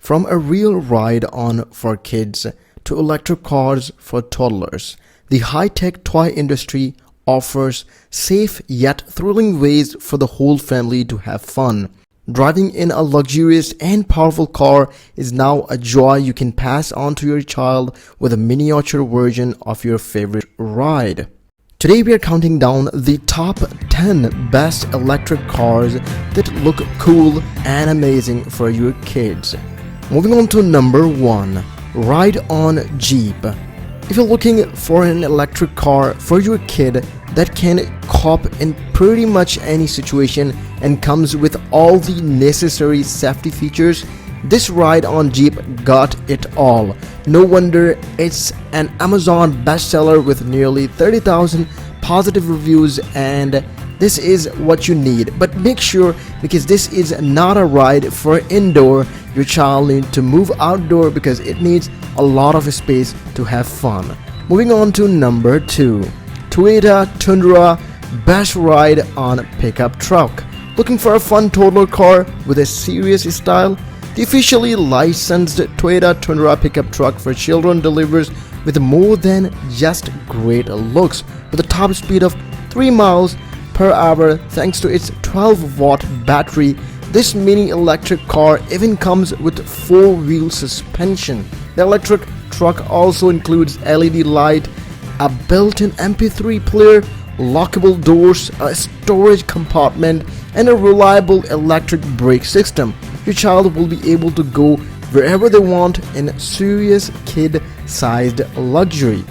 From a real ride-on for kids to electric cars for toddlers, the high-tech toy industry offers safe yet thrilling ways for the whole family to have fun. Driving in a luxurious and powerful car is now a joy you can pass on to your child with a miniature version of your favorite ride. Today we are counting down the top 10 best electric cars that look cool and amazing for your kids. Moving on to number 1, RideOn Jeep. If you're looking for an electric car for your kid that can cope in pretty much any situation and comes with all the necessary safety features, this RideOn Jeep got it all. No wonder it's an Amazon bestseller with nearly 30,000 positive reviews, and this is what you need. But make sure, because this is not a ride for indoor, your child needs to move outdoor because it needs a lot of space to have fun. Moving on to number 2, Toyota Tundra best ride on pickup truck. Looking for a fun toddler car with a serious style? The officially licensed Toyota Tundra pickup truck for children delivers with more than just great looks. With a top speed of 3 miles per hour thanks to its 12-watt battery, this mini electric car even comes with 4-wheel suspension. The electric truck also includes LED light, a built-in MP3 player, lockable doors, a storage compartment, and a reliable electric brake system. Your child will be able to go wherever they want in serious kid-sized luxury.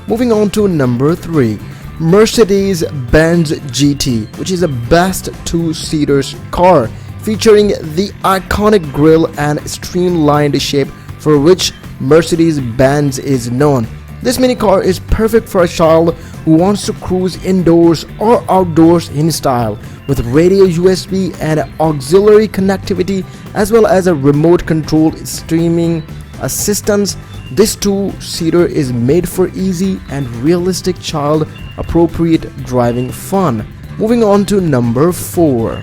Moving on to number 3, Mercedes-Benz GT, which is the best 2-seater car, featuring the iconic grille and streamlined shape for which Mercedes-Benz is known. This mini car is perfect for a child who wants to cruise indoors or outdoors in style. With radio, USB, and auxiliary connectivity, as well as a remote controlled streaming assistance, this 2-seater is made for easy and realistic child appropriate driving fun. Moving on to number 4,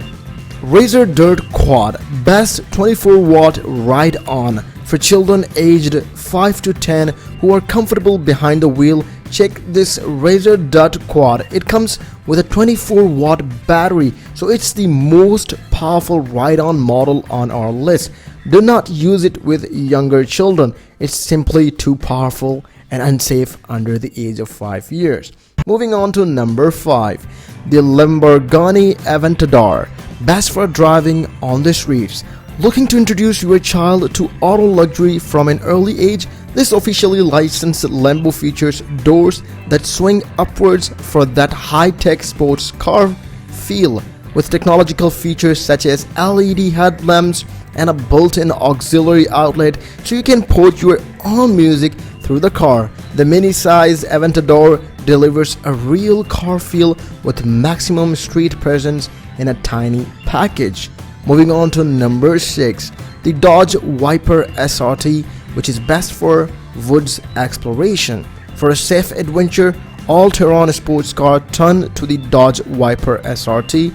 Racer Dirt Quad best 24-watt ride-on for children aged 5 to 10 who are comfortable behind the wheel. Check this Racer Dirt Quad. It comes with a 24-watt battery, so it's the most powerful ride-on model on our list. Do not use it with younger children. It's simply too powerful and unsafe under the age of 5 years. Moving on to number 5, the Lamborghini Aventador, best for driving on the streets. Looking to introduce your child to auto luxury from an early age? This officially licensed Lambo features doors that swing upwards for that high-tech sports car feel, with technological features such as LED headlamps and a built-in auxiliary outlet so you can port your own music through the car. The mini-size Aventador delivers a real car feel with maximum street presence in a tiny package. Moving on to number 6, the Dodge Wiper SRT, which is best for woods exploration. For a safe adventure, all-terrain sports car, turn to the Dodge Wiper SRT.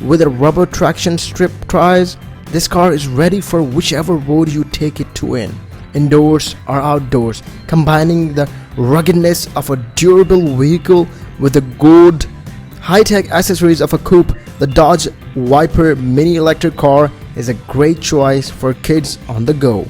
With a rubber traction strip tires, this car is ready for whichever road you take it to indoors or outdoors, combining the ruggedness of a durable vehicle with the good high-tech accessories of a coupe. The Dodge Viper mini electric car is a great choice for kids on the go.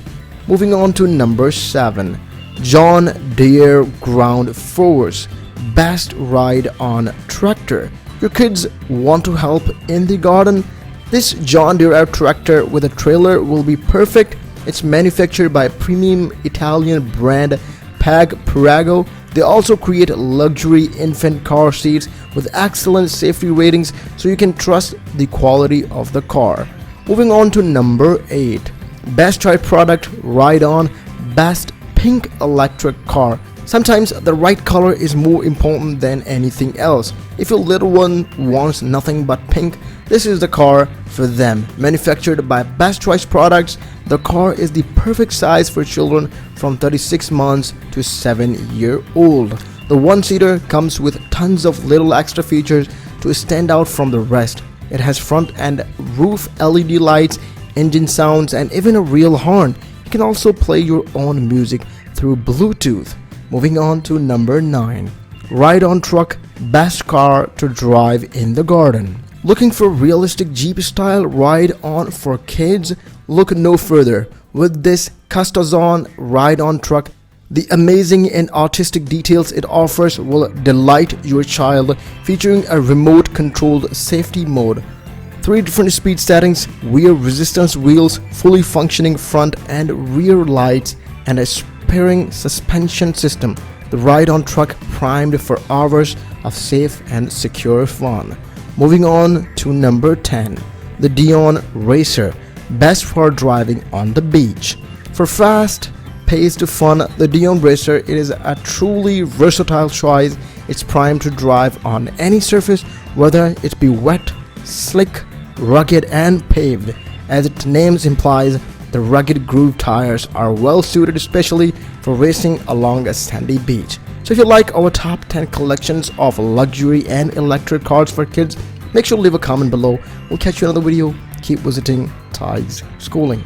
Moving on to number 7, John Deere Ground Force best ride on tractor. Your kids want to help in the garden? This John Deere tractor with a trailer will be perfect. It's manufactured by premium Italian brand Pag-Parago. They also create luxury infant car seats with excellent safety ratings, so you can trust the quality of the car. Moving on to number 8, best toy product RideOn best pink electric car. Sometimes the right color is more important than anything else. If your little one wants nothing but pink, this is the car for them. Manufactured by Best Choice Products, the car is the perfect size for children from 36 months to 7-year-old. The one-seater comes with tons of little extra features to stand out from the rest. It has front and roof LED lights, engine sounds, and even a real horn. You can also play your own music through Bluetooth. Moving on to number 9. RideOn Truck, best car to drive in the garden. Looking for realistic Jeep-style ride-on for kids? Look no further. With this custom ride-on truck, the amazing and artistic details it offers will delight your child, featuring a remote-controlled safety mode, 3 different speed settings, wear resistance wheels, fully functioning front and rear lights, and a spring suspension system. The RideOn truck primed for hours of safe and secure fun. Moving on to number 10. The Dion Racer, best for driving on the beach. For fast-paced fun, the Dion Racer is a truly versatile choice. It's primed to drive on any surface, whether it be wet, slick, rugged and paved. As its name implies, the rugged groove tires are well suited especially for racing along a sandy beach. So if you like our top 10 collections of luxury and electric cars for kids, make sure to leave a comment below. We'll catch you in another video. Keep visiting Tig's Schooling.